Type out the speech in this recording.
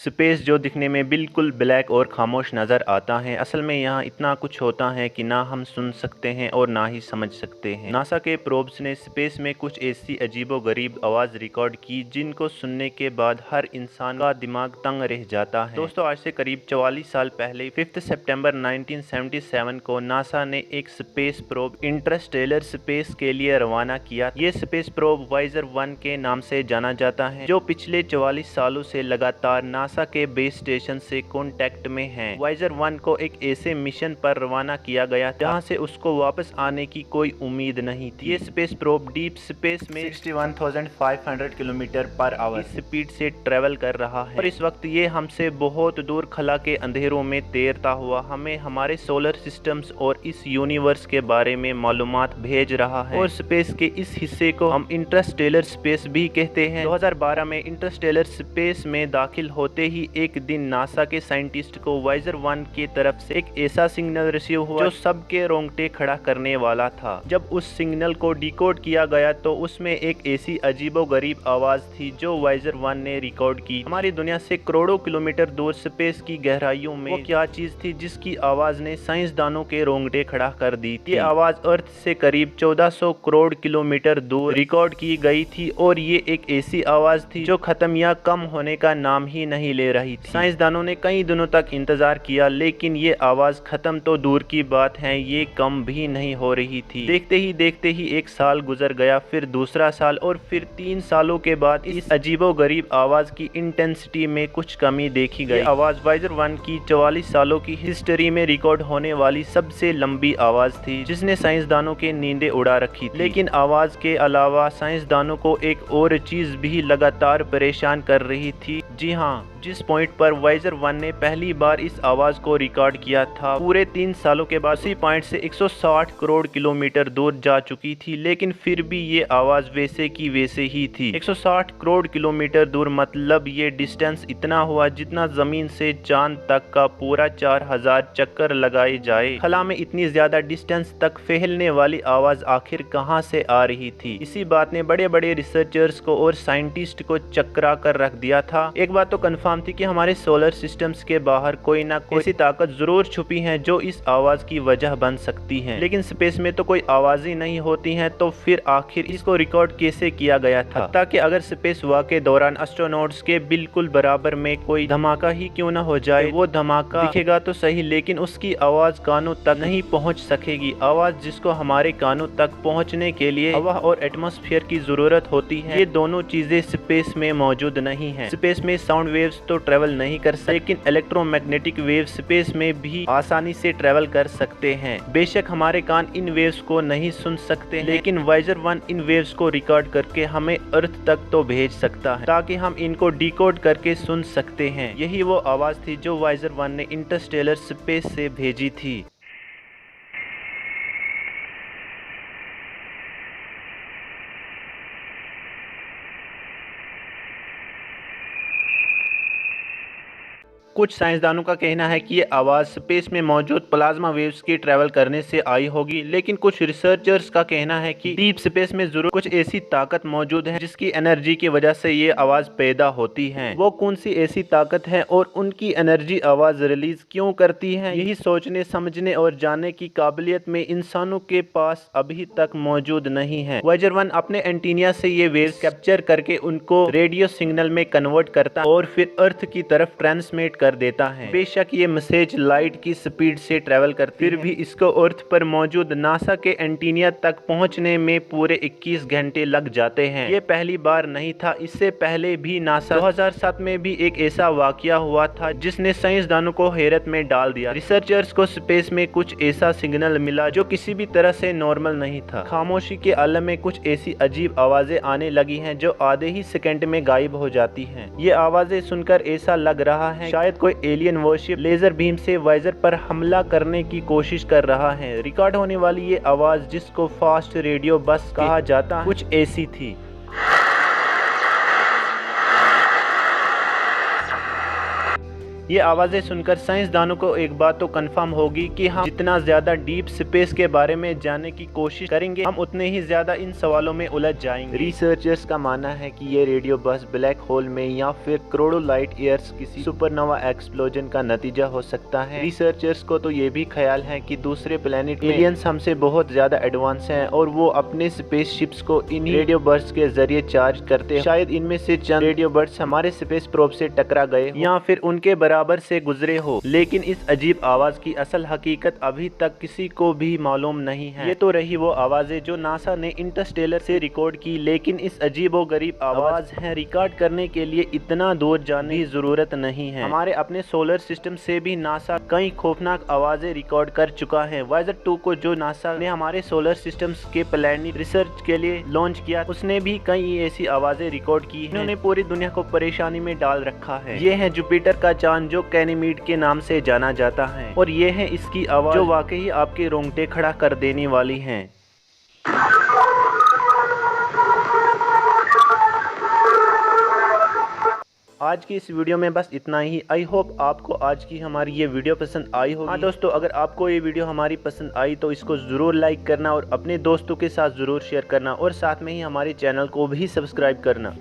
Space जो दिखने में बिल्कुल ब्लैक और खामोश नज़र आता है, असल में यहाँ इतना कुछ होता है कि ना हम सुन सकते हैं और ना ही समझ सकते हैं। नासा के प्रोब्स ने स्पेस में कुछ ऐसी अजीबोगरीब आवाज़ रिकॉर्ड की जिनको सुनने के बाद हर इंसान का दिमाग तंग रह जाता है। दोस्तों, आज से करीब 44 साल पहले 5 सितंबर 1977 को नासा ने एक स्पेस प्रोब इंटरस्टेलर स्पेस के लिए रवाना किया। ये स्पेस प्रोब वाइजर 1 के नाम से जाना जाता है, जो पिछले 44 सालों से लगातार नासा के बेस स्टेशन से कांटेक्ट में है। वाइजर 1 को एक ऐसे मिशन पर रवाना किया गया जहां से उसको वापस आने की कोई उम्मीद नहीं थी। ये स्पेस प्रोब डीप स्पेस में 61,500 किलोमीटर पर आवर की स्पीड से ट्रेवल कर रहा है और इस वक्त ये हमसे बहुत दूर खला के अंधेरों में तैरता हुआ हमें हमारे सोलर सिस्टम्स और इस यूनिवर्स के बारे में मालूमात भेज रहा है। और स्पेस के इस हिस्से को हम इंटरस्टेलर स्पेस भी कहते हैं। 2012 में इंटरस्टेलर स्पेस में दाखिल होते ही एक दिन नासा के साइंटिस्ट को वाइजर 1 की तरफ से एक ऐसा सिग्नल रिसीव हुआ जो सबके रोंगटे खड़ा करने वाला था। जब उस सिग्नल को डिकोड किया गया तो उसमें एक ऐसी अजीबोगरीब आवाज थी जो वाइजर 1 ने रिकॉर्ड की। हमारी दुनिया से करोड़ों किलोमीटर दूर स्पेस की गहराइयों में वो क्या चीज थी जिसकी आवाज ने साइंसदानों के रोंगटे खड़ा कर दी थी। ये आवाज अर्थ से करीब 1400 करोड़ किलोमीटर दूर रिकॉर्ड की गई थी और ये एक ऐसी आवाज थी जो खत्म या कम होने का नाम ही नहीं ले रही थी। साइंसदानों ने कई दिनों तक इंतजार किया, लेकिन ये आवाज खत्म तो दूर की बात है, ये कम भी नहीं हो रही थी। देखते ही एक साल गुजर गया, फिर दूसरा साल और फिर 3 सालों के बाद इस अजीबोगरीब आवाज की इंटेंसिटी में कुछ कमी देखी गई। आवाज वाइजर 1 की 44 सालों की हिस्ट्री में रिकॉर्ड होने वाली सबसे लंबी आवाज थी जिसने साइंसदानों के नींदें उड़ा रखी थी। लेकिन आवाज के अलावा साइंसदानों को एक और चीज भी लगातार परेशान कर रही थी। जी हाँ, जिस पॉइंट पर वाइजर 1 ने पहली बार इस आवाज को रिकॉर्ड किया था, पूरे 3 सालों के बाद उसी पॉइंट से 160 करोड़ किलोमीटर दूर जा चुकी थी, लेकिन फिर भी ये आवाज वैसे की वैसे ही थी। 160 करोड़ किलोमीटर दूर मतलब ये डिस्टेंस इतना हुआ जितना जमीन से चांद तक का पूरा 4000 चक्कर लगाए जाए। खला में इतनी ज्यादा डिस्टेंस तक फैलने वाली आवाज आखिर कहाँ से आ रही थी? इसी बात ने बड़े बड़े रिसर्चर्स को और साइंटिस्ट को चकरा कर रख दिया था। एक बात तो कंफर्म थी कि हमारे सोलर सिस्टम्स के बाहर कोई ना कोई ऐसी ताकत जरूर छुपी है जो इस आवाज की वजह बन सकती है। लेकिन स्पेस में तो कोई आवाज ही नहीं होती है, तो फिर आखिर इसको रिकॉर्ड कैसे किया गया था? ताकि अगर स्पेस वॉक के दौरान एस्ट्रोनॉट्स के बिल्कुल बराबर में कोई धमाका ही क्यों ना हो जाए, वो धमाका दिखेगा तो सही लेकिन उसकी आवाज कानों तक नहीं पहुंच सकेगी। आवाज जिसको हमारे कानों तक पहुंचने के लिए हवा और एटमॉस्फेयर की जरूरत होती है, ये दोनों चीजें स्पेस में मौजूद नहीं है। स्पेस में साउंड वेव्स तो ट्रेवल नहीं कर सकते, लेकिन इलेक्ट्रोमैग्नेटिक वेव स्पेस में भी आसानी से ट्रेवल कर सकते हैं। बेशक हमारे कान इन वेव्स को नहीं सुन सकते, लेकिन वाइजर 1 इन वेव्स को रिकॉर्ड करके हमें अर्थ तक तो भेज सकता है ताकि हम इनको डिकोड करके सुन सकते हैं। यही वो आवाज थी जो वाइजर 1 ने इंटरस्टेलर स्पेस से भेजी थी। कुछ साइंसदानों का कहना है कि ये आवाज़ स्पेस में मौजूद प्लाज्मा वेव्स की ट्रैवल करने से आई होगी, लेकिन कुछ रिसर्चर्स का कहना है कि डीप स्पेस में जरूर कुछ ऐसी ताकत मौजूद है जिसकी एनर्जी की वजह से ये आवाज़ पैदा होती है। वो कौन सी ऐसी ताकत है और उनकी एनर्जी आवाज़ रिलीज क्यों करती है, यही सोचने समझने और जानने की काबिलियत में इंसानों के पास अभी तक मौजूद नहीं है। वाइजर 1 अपने एंटीनिया से ये वेव्स कैप्चर करके उनको रेडियो सिग्नल में कन्वर्ट करता और फिर अर्थ की तरफ ट्रांसमिट कर देता है। बेशक ये मैसेज लाइट की स्पीड से ट्रेवल करती फिर भी इसको अर्थ पर मौजूद नासा के एंटीनिया तक पहुंचने में पूरे 21 घंटे लग जाते हैं। ये पहली बार नहीं था, इससे पहले भी नासा 2007 में भी एक ऐसा वाकया हुआ था जिसने साइंसदानों को हैरत में डाल दिया। रिसर्चर्स को स्पेस में कुछ ऐसा सिग्नल मिला जो किसी भी तरह से नॉर्मल नहीं था। खामोशी के आलम में कुछ ऐसी अजीब आवाजें आने लगी हैं जो आधे ही सेकंड में गायब हो जाती हैं। ये आवाजें सुनकर ऐसा लग रहा है शायद कोई एलियन वॉरशिप लेजर बीम से वाइजर पर हमला करने की कोशिश कर रहा है। रिकॉर्ड होने वाली ये आवाज, जिसको फास्ट रेडियो बस कहा जाता है, कुछ ऐसी थी। ये आवाज़ें सुनकर साइंसदानों को एक बात तो कंफर्म होगी कि हम जितना ज़्यादा डीप स्पेस के बारे में जानने की कोशिश करेंगे हम उतने ही ज़्यादा इन सवालों में उलझ जाएंगे। रिसर्चर्स का मानना है कि ये रेडियो बर्स्ट ब्लैक होल में या फिर करोड़ों लाइट ईयर्स किसी सुपरनोवा एक्सप्लोजन का नतीजा हो सकता है। रिसर्चर्स को तो ये भी ख्याल है कि दूसरे प्लेनेट में एलियंस हमसे बहुत ज़्यादा एडवांस हैं और वो अपने स्पेस शिप्स को इन रेडियो बर्स्ट के जरिए चार्ज करते हैं। शायद इनमें से चंद रेडियो बर्स्ट हमारे स्पेस प्रोब से टकरा गए या फिर उनके बराबर से गुजरे हो, लेकिन इस अजीब आवाज की असल हकीकत अभी तक किसी को भी मालूम नहीं है। ये तो रही वो आवाजें जो नासा ने इंटरस्टेलर से रिकॉर्ड की, लेकिन इस अजीबोगरीब आवाज है रिकॉर्ड करने के लिए इतना दूर जाने की जरूरत नहीं है। हमारे अपने सोलर सिस्टम से भी नासा कई खौफनाक आवाजें रिकॉर्ड कर चुका है। वायजर 2 को जो नासा ने हमारे सोलर सिस्टम के प्लैनेट रिसर्च के लिए लॉन्च किया उसने भी कई ऐसी आवाजें रिकॉर्ड की। इन्होंने पूरी दुनिया को परेशानी में डाल रखा है। ये है जुपिटर का चांद जो गैनीमेड के नाम से जाना जाता है और ये है इसकी आवाज जो वाकई आपके रोंगटे खड़ा कर देने वाली है। आज की इस वीडियो में बस इतना ही। आई होप आपको आज की हमारी ये वीडियो पसंद आई होगी। हाँ दोस्तों, अगर आपको ये वीडियो हमारी पसंद आई तो इसको ज़रूर लाइक करना और अपने दोस्तों के साथ ज़रूर शेयर करना और साथ में ही हमारे चैनल को भी सब्सक्राइब करना।